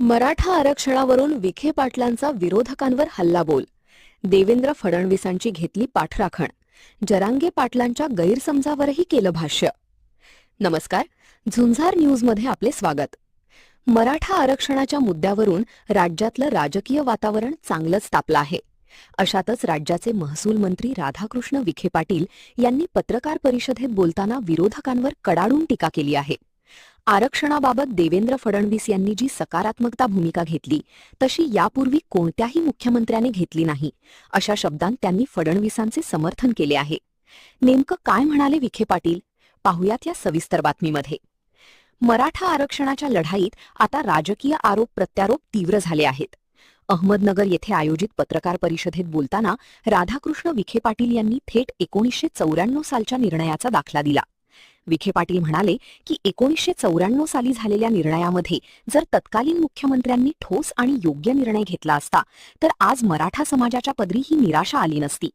मराठा आरक्षणावरून विखे पाटलांचा विरोधकांवर हल्लाबोल. देवेंद्र फडणवीसांची घेतली पाठराखण. जरांगे पाटलांच्या गैरसमजावरही केलं भाष्य. नमस्कार, झुंजार न्यूजमध्ये आपले स्वागत. मराठा आरक्षणाच्या मुद्द्यावरून राज्यातलं राजकीय वातावरण चांगलंच तापलं आहे. अशातच राज्याचे महसूल मंत्री राधाकृष्ण विखे पाटील यांनी पत्रकार परिषदेत बोलताना विरोधकांवर कडाडून टीका केली आहे. आरक्षणाबाबत देवेंद्र फडणवीस यांनी जी सकारात्मकता भूमिका घेतली तशी यापूर्वी कोणत्याही मुख्यमंत्र्याने घेतली नाही, अशा शब्दांत त्यांनी फडणवीसांचे समर्थन केले आहे. नेमकं काय म्हणाले विखे पाटील, पाहुयात या सविस्तर बातमीमध्ये. मराठा आरक्षणाच्या लढाईत आता राजकीय आरोप प्रत्यारोप तीव्र झाले आहेत. अहमदनगर येथे आयोजित पत्रकार परिषदेत बोलताना राधाकृष्ण विखे पाटील यांनी थेट 1994 सालच्या निर्णयाचा दाखला दिला. विखे पाटील म्हणाले की 1994 साली झालेल्या निर्णयामध्ये जर तत्कालीन मुख्यमंत्र्यांनी ठोस आणि योग्य निर्णय घेतला असता तर आज मराठा समाजाच्या पदरी ही निराशा आली नसती.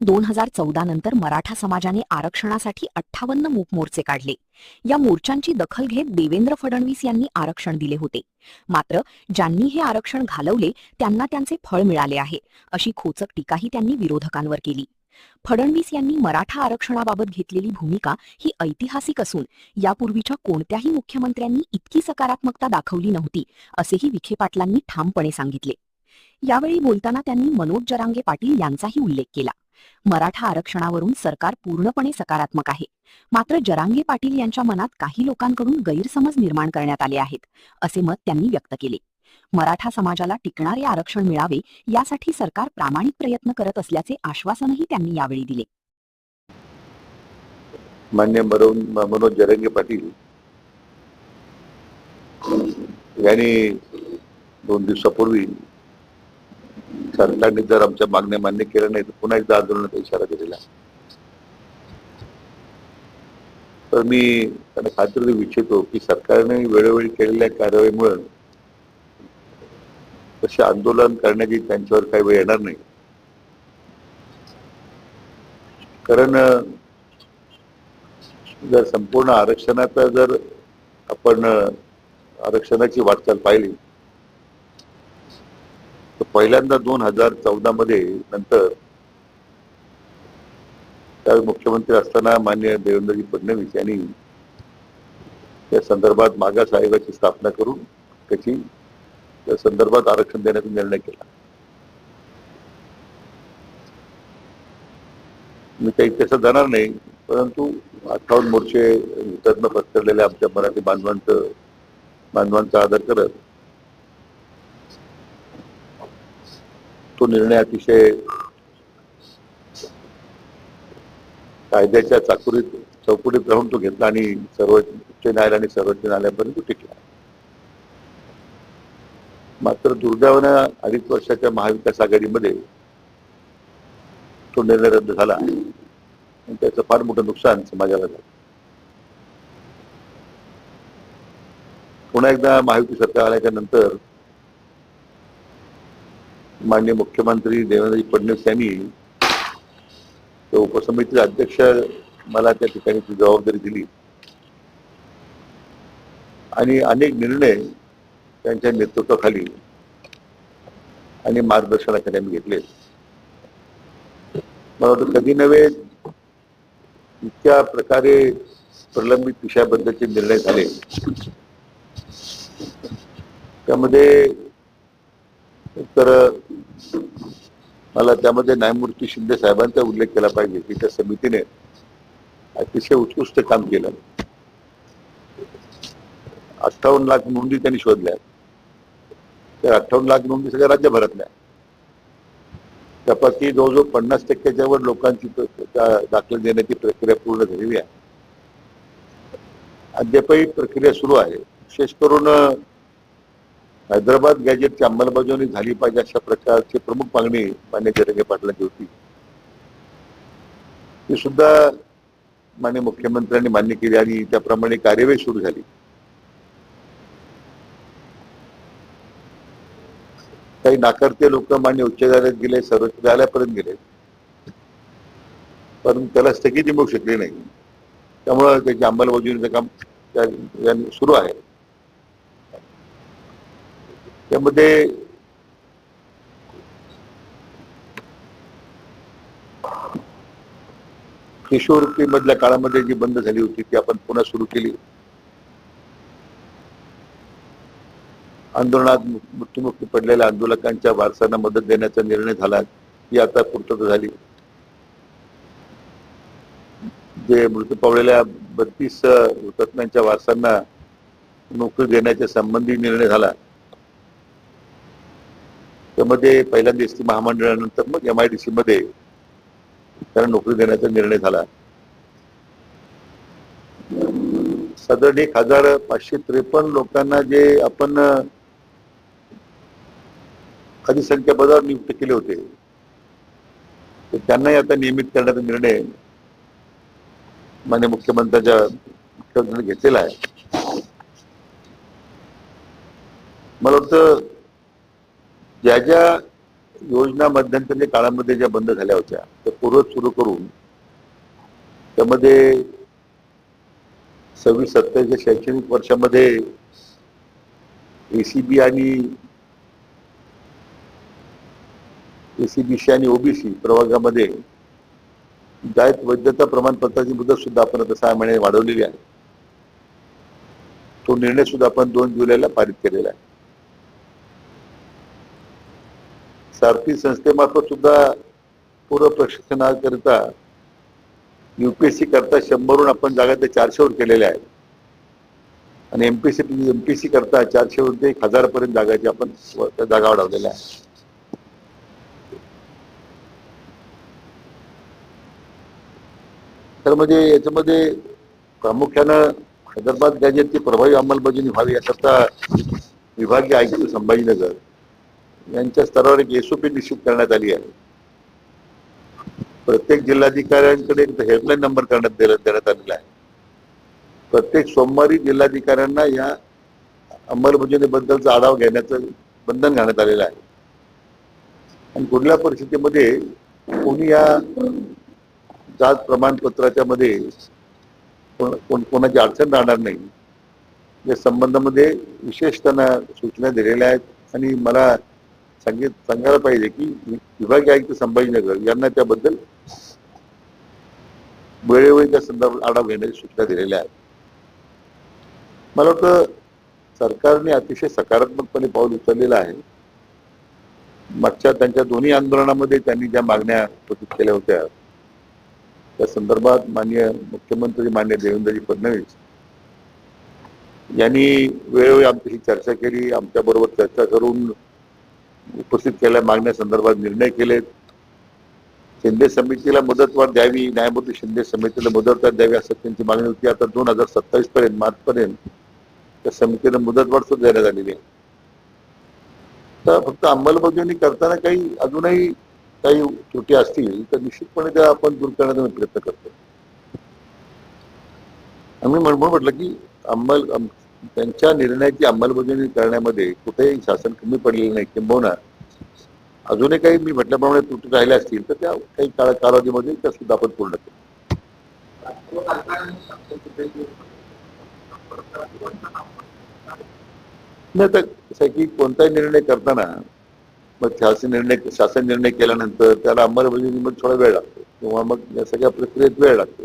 2014 नंतर मराठा समाजाने आरक्षणासाठी 58 मूक मोर्चे काढले. या मोर्चांची दखल घेत देवेंद्र फडणवीस यांनी आरक्षण दिले होते. मात्र ज्यांनी हे आरक्षण घालवले त्यांना त्यांचे फळ मिळाले आहे, अशी खोचक टीकाही त्यांनी विरोधकांवर केली. फडणवीस यांनी मराठा आरक्षणाबाबत घेतलेली भूमिका ही ऐतिहासिक असून यापूर्वीच्या कोणत्याही मुख्यमंत्र्यांनी इतकी सकारात्मकता दाखवली नव्हती, असेही विखे पाटलांनी ठामपणे सांगितले. यावेळी बोलताना त्यांनी मनोज जरांगे पाटील यांचाही उल्लेख केला. मराठा आरक्षणावरून सरकार पूर्णपणे सकारात्मक आहे, मात्र जरांगे पाटील यांच्या मनात काही लोकांकडून गैरसमज निर्माण करण्यात आले आहेत, असे मत त्यांनी व्यक्त केले. मराठा समाजाला टिकणारे आरक्षण मिळावे यासाठी सरकार प्रामाणिक प्रयत्न करत असल्याचे आश्वासनही त्यांनी यावेळी दिले. मान्य मनोज जरांगे पाटील यांनी 2 दिवसापूर्वी सरकारने जर आमच्या मागण्या मान्य केल्या नाही तर पुन्हा एकदा आंदोलनाचा इशारा दिलेला. तर मी त्यांना खात्री देऊ इच्छितो की सरकारने वेळोवेळी केलेल्या कारवाईमुळे तसे आंदोलन करण्याची त्यांच्यावर काही वेळ येणार नाही. कारण जर संपूर्ण आरक्षणाचा जर आपण आरक्षणाची वाटचाल पाहिली तर पहिल्यांदा 2014 मध्ये नंतर त्यावेळी मुख्यमंत्री असताना माननीय देवेंद्रजी फडणवीस यांनी त्या संदर्भात मागास आयोगाची स्थापना करून त्या संदर्भात आरक्षण देण्याचा निर्णय केला. मी काही तसं जाणार नाही, परंतु 58 मोर्चे हुतात्मा पत्करलेल्या आमच्या मराठी बांधवांचा आदर करत तो निर्णय अतिशय कायद्याच्या चौकटीत राहून तो घेतला आणि उच्च न्यायालय आणि सर्वोच्च न्यायालयापर्यंत तो टिकला. मात्र दुर्दैवानं 2.5 वर्षाच्या महाविकास आघाडीमध्ये तो निर्णय रद्द झाला आणि त्याचं फार मोठं नुकसान समाजाला झालं. पुन्हा एकदा महायुती सरकार आल्याच्या नंतर माननीय मुख्यमंत्री देवेंद्र फडणवीस यांनी उपसमितीचे अध्यक्ष मला त्या ठिकाणी ती जबाबदारी दिली आणि अनेक निर्णय त्यांच्या नेतृत्वाखाली आणि मार्गदर्शनाखाली आम्ही घेतले. मला वाटतं कधी नव्हे इतक्या प्रकारे प्रलंबित विषयाबद्दलचे निर्णय झाले. त्यामध्ये तर मला त्यामध्ये न्यायमूर्ती शिंदे साहेबांचा उल्लेख केला पाहिजे की त्या समितीने अतिशय उत्कृष्ट काम केलं. 58 लाख नोंदी त्यांनी शोधल्या. त्या 58 लाख नोंदी सगळ्या राज्यभरातल्या. त्यापैकी जवळजवळ 50% वर लोकांची दाखला देण्याची प्रक्रिया पूर्ण झालेली आहे. अद्यापही प्रक्रिया सुरू आहे. विशेष करून हैदराबाद गॅजेटची अंमलबजावणी झाली पाहिजे अशा प्रकारची प्रमुख मागणी मान्य जरांगे पाटलांची होती. ती सुद्धा मान्य मुख्यमंत्र्यांनी मान्य केली आणि त्याप्रमाणे कार्यवाही सुरू झाली. काही नाकारते लोक मान्य उच्च न्यायालयात गेले, सर्वोच्च न्यायालयापर्यंत गेले, पण त्याला स्थगिती मिळू शकली नाही. त्यामुळे त्याची अंमलबजावणीचं काम सुरू आहे. त्यामध्ये शिष्यवृत्ती मधल्या काळामध्ये जी बंद झाली होती ती आपण पुन्हा सुरू केली. आंदोलनात मृत्युमुखी पडलेल्या आंदोलकांच्या वारसांना मदत देण्याचा निर्णय झाला, ही आता पूर्तता झाली. जे मृत्यू पावलेल्या 32 हुतात्म्यांच्या वारसांना नोकरी देण्याच्या संबंधी निर्णय झाला. त्यामध्ये पहिल्यांदा एसटी महामंडळानंतर मग MIDC मध्ये त्यांना नोकरी देण्याचा निर्णय झाला. साधारण 1553 लोकांना जे आपण अधिसंख्या पदावर नियुक्त केले होते तर त्यांनाही आता नियमित करण्याचा निर्णय माननीय मुख्यमंत्र्यांनी घेतलेला आहे. मला वाटतं ज्या ज्या योजना मध्यंतरीच्या काळामध्ये ज्या बंद झाल्या होत्या त्या पूर्वत सुरू करून त्यामध्ये 26-27 शैक्षणिक वर्षामध्ये ACB आणि ACBC आणि OBC प्रवर्गामध्ये जात वैधता प्रमाणपत्राची मुदत सुद्धा आपण आता 6 महिने वाढवलेली आहे. तो निर्णय सुद्धा आपण 2 जुलैला पारित केलेला आहे. सारथी संस्थेमार्फत सुद्धा पूर्व प्रशिक्षणाकरिता UPSC करता 100वरून आपण जागा ते 400 वर केलेल्या आहेत आणि MPSC करता 400 वरून ते 1000 पर्यंत जागाची आपण जागा वाढवलेल्या आहे. तर म्हणजे याच्यामध्ये प्रामुख्यानं हैदराबाद गॅजेटची प्रभावी अंमलबजावणी व्हावी याकरता विभागीय आयुक्त संभाजीनगर यांच्या स्तरावर एक SOP निश्चित करण्यात आली आहे. प्रत्येक जिल्हाधिकाऱ्यांकडे हेल्पलाईन नंबर देण्यात आलेला आहे. प्रत्येक सोमवारी जिल्हाधिकाऱ्यांना या अंमलबजावणीबद्दलचा आढावा घेण्याचं बंधन घालण्यात आलेलं आहे. आणि कुठल्या परिस्थितीमध्ये कोणी या जात प्रमाणपत्राच्या मध्ये कोणाची अडचण राहणार नाही या संबंधामध्ये विशेष त्यांना सूचना दिलेल्या आहेत. आणि मला सांगायला पाहिजे की विभागीय आयुक्त संभाजीनगर यांना त्याबद्दल वेळोवेळी त्या संदर्भात आढावा घेण्याची सूचना दिलेल्या आहेत. मला वाटतं सरकारने अतिशय सकारात्मकपणे पाऊल उचललेलं आहे. मागच्या त्यांच्या दोन्ही आंदोलनामध्ये त्यांनी ज्या मागण्या उपस्थित केल्या होत्या त्या संदर्भात माननीय मुख्यमंत्री माननीय देवेंद्रजी फडणवीस यांनी वेळोवेळी आमच्याशी चर्चा केली. आमच्या बरोबर चर्चा करून उपस्थित केलेल्या मागण्या संदर्भात निर्णय केलेत. शिंदे समितीला मुदतवाढ द्यावी, न्यायमूर्ती शिंदे समितीला मुदतवाढ द्यावी असं त्यांची मागणी होती. आता 2027 पर्यंत मार्चपर्यंत त्या समितीला मुदतवाढ सुद्धा देण्यात आलेली आहे. तर फक्त अंमलबजावणी करताना काही अजूनही काही त्रुटी असतील तर निश्चितपणे त्या आपण दूर करण्याचा प्रयत्न करतो. आम्ही म्हटलं की त्यांच्या निर्णयाची अंमलबजावणी करण्यामध्ये कुठेही शासन कमी पडलेलं नाही. किंबहुना अजूनही काही मी म्हटल्याप्रमाणे त्रुटी राहिल्या असतील तर त्या काही कालावधीमध्ये त्या सुद्धा आपण पूर्ण करू. नाही तर कसं आहे की कोणताही निर्णय करताना मग शासन निर्णय केल्यानंतर त्याला अंमलबजावणीमध्ये थोडा वेळ लागतो किंवा मग या सगळ्या प्रक्रियेत वेळ लागतो.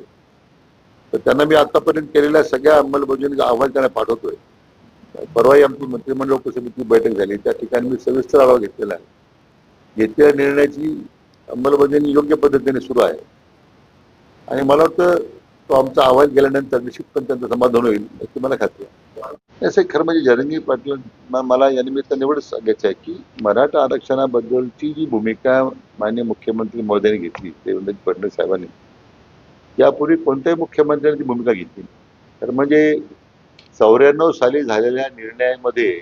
तर त्यांना मी आतापर्यंत केलेल्या सगळ्या अंमलबजावणीचा अहवाल त्यांना पाठवतोय. परवाही आमची मंत्रिमंडळ उपसमितीची बैठक झाली त्या ठिकाणी मी सविस्तर आढावा घेतलेला आहे. घेतलेल्या निर्णयाची अंमलबजावणी योग्य पद्धतीने सुरू आहे आणि मला वाटतं तो आमचा अहवाल गेल्यानंतर निश्चितपणे त्यांचं समाधान होईल याची मला खात्री आहे. असं खरं म्हणजे जरांगे पाटील मला या निमित्ताने एवढंच सांगायचं आहे की मराठा आरक्षणाबद्दलची जी भूमिका माननीय मुख्यमंत्री महोदयांनी घेतली देवेंद्र फडणवीस साहेबांनी यापूर्वी कोणत्याही मुख्यमंत्र्यांची भूमिका घेतली तर म्हणजे 94 साली झालेल्या निर्णयामध्ये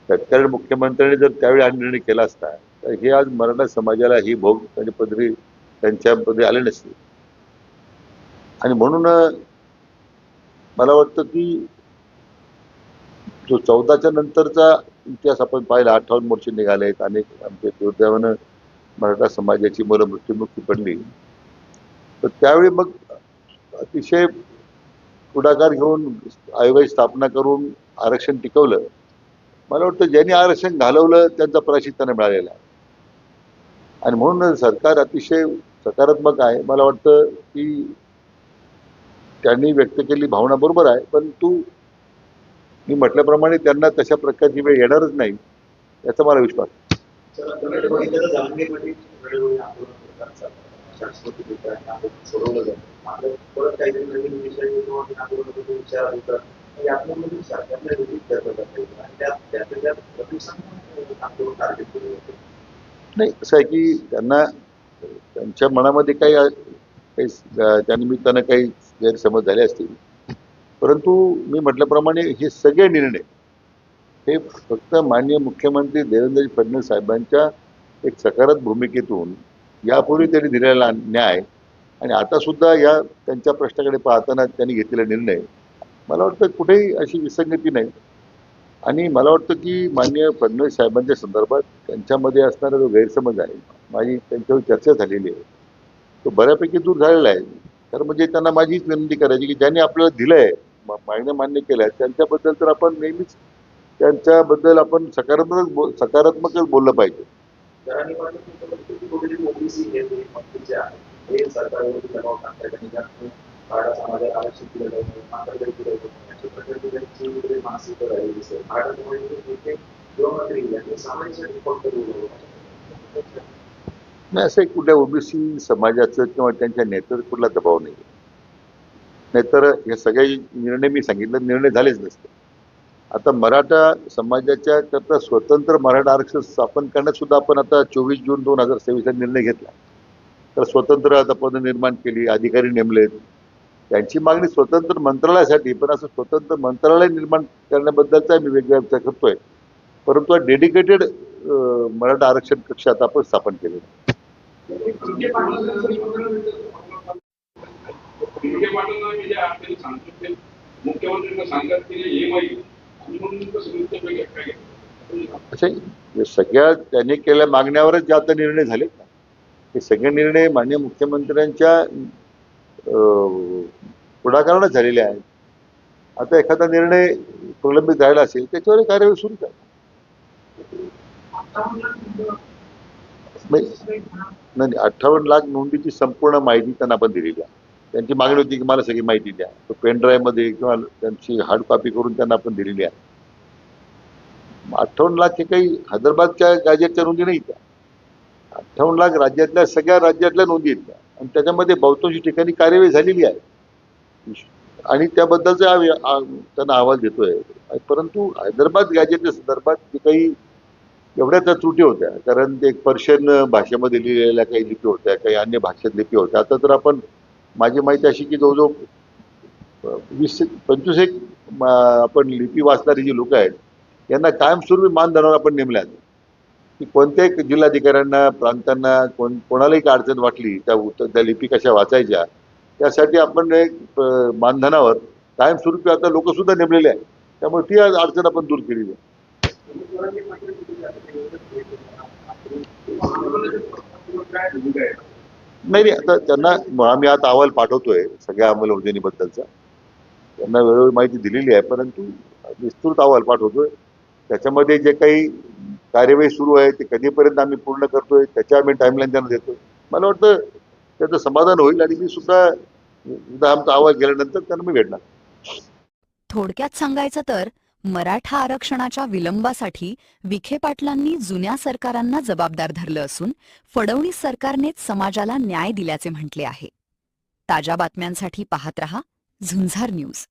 तत्कालीन मुख्यमंत्र्यांनी जर त्यावेळी हा निर्णय केला असता तर हे आज मराठा समाजाला ही भोग पदरी त्यांच्यामध्ये आले नसते. आणि म्हणून मला वाटतं की जो 14च्या नंतरचा इतिहास आपण पाहिला 58 मोर्चे निघाले आहेत. अनेक आमच्या दुर्दैवानं मराठा समाजाची मुलं मृत्युमुखी पडली. तर त्यावेळी मग अतिशय पुढाकार घेऊन आयोगाची स्थापना करून आरक्षण टिकवलं मला वाटतं ज्यांनी आरक्षण घालवलं त्यांचा प्रायश्चित त्यांना मिळालेला आहे. आणि म्हणून सरकार अतिशय सकारात्मक आहे. मला वाटतं की त्यांनी व्यक्त केलेली भावना बरोबर आहे, परंतु मी म्हटल्याप्रमाणे त्यांना तशा प्रकारची वेळ येणारच नाही याचा मला विश्वास आहे. नाही, असं आहे की त्यांना त्यांच्या मनामध्ये काही त्या निमित्तानं काही गैरसमज झाले असतील, परंतु मी म्हटल्याप्रमाणे हे सगळे निर्णय हे फक्त माननीय मुख्यमंत्री देवेंद्र फडणवीस साहेबांच्या एक सकारात्मक भूमिकेतून यापूर्वी त्यांनी दिलेला न्याय आणि आता सुद्धा या त्यांच्या प्रश्नाकडे पाहताना त्यांनी घेतलेला निर्णय, मला वाटतं कुठेही अशी विसंगती नाही. आणि मला वाटतं की माननीय फडणवीस साहेबांच्या संदर्भात त्यांच्यामध्ये असणारा जो गैरसमज आहे, माझी त्यांच्यावर चर्चा झालेली आहे, तो बऱ्यापैकी दूर झालेला आहे. तर म्हणजे त्यांना माझी हीच विनंती करायची की ज्यांनी आपल्याला दिलंय, मागण्या मान्य केल्या, त्यांच्याबद्दल तर आपण नेहमीच त्यांच्याबद्दल आपण सकारात्मकच बोललं पाहिजे. नाही, असं कुठल्या ओबीसी समाजाचं किंवा त्यांच्या नेत्याचा कुठला दबाव नाही. नाहीतर हे सगळे निर्णय मी सांगितलं निर्णय झालेच नसते. आता मराठा समाजाच्या करता स्वतंत्र मराठा आरक्षण स्थापन करण्यात सुद्धा आपण आता 24 जून 2023 ला निर्णय घेतला. तर स्वतंत्र आता पद निर्माण केली, अधिकारी नेमलेत. त्यांची मागणी स्वतंत्र मंत्रालयासाठी, पण असं स्वतंत्र मंत्रालय निर्माण करण्याबद्दलचा मी वेगळा विचार करतोय. परंतु डेडिकेटेड मराठा आरक्षण कक्ष आता आपण स्थापन केले. सगळ्या त्यांनी केलेल्या मागण्यावरच जे आता निर्णय झाले ना, हे सगळे निर्णय माननीय मुख्यमंत्र्यांच्या पुढाकाराने झालेले आहेत. आता एखादा निर्णय प्रलंबित राहिला असेल त्याच्यावर कार्यवाही सुरू करा. नाही, 58 लाख नोंदीची संपूर्ण माहिती त्यांना आपण दिलेली आहे. त्यांची मागणी होती की मला सगळी माहिती द्या, तो पेन ड्राईव्ह मध्ये किंवा त्यांची हार्ड कॉपी करून त्यांना आपण दिलेली आहे. 58 लाख हे काही हैदराबादच्या गाजेटच्या नोंदी नाही त्या. 58 लाख राज्यातल्या सगळ्या राज्यातल्या नोंदी आहेत त्या, आणि त्याच्यामध्ये बहुतांश ठिकाणी कार्यवाही झालेली आहे आणि त्याबद्दलचा त्यांना अहवाल देतोय. परंतु हैदराबाद गॅजेटच्या संदर्भात जे काही एवढ्या त्या त्रुटी होत्या, कारण ते पर्शियन भाषेमध्ये लिहिलेल्या काही लिपी होत्या, काही अन्य भाषेत लिपी होत्या. आता तर आपण माझी माहिती अशी की जवळजवळ 20-25 आपण लिपी वाचणारी जी लोक आहेत यांना कायमस्वरूपी मानधनावर आपण नेमल्यात की कोणत्याही जिल्हाधिकाऱ्यांना प्रांतांना कोणालाही अडचण वाटली त्या लिपी कशा वाचायच्या त्यासाठी आपण एक मानधनावर कायमस्वरूपी आता लोक सुद्धा नेमलेले आहेत. त्यामुळे ती अडचण आपण दूर केलेली आहे. नाही, आता त्यांना आम्ही आता अहवाल पाठवतोय सगळ्या अंमलबजावणीबद्दलचा. त्यांना वेळोवेळी माहिती दिलेली आहे, परंतु विस्तृत अहवाल पाठवतोय. त्याच्यामध्ये जे काही कार्यवाही सुरू आहे ते कधीपर्यंत आम्ही पूर्ण करतोय त्याच्या आम्ही टाइमलाईन त्यांना देतोय. मला वाटतं त्याचं समाधान होईल आणि मी सुद्धा आमचा अहवाल गेल्यानंतर त्यांना मी भेटणार. थोडक्यात सांगायचं तर मराठा आरक्षणाच्या विलंबासाठी विखे पाटलांनी जुन्या सरकारांना जबाबदार धरलं असून फडणवीस सरकारनेच समाजाला न्याय दिल्याचे म्हटले आहे. ताज्या बातम्यांसाठी पाहत रहा झुंजार न्यूज.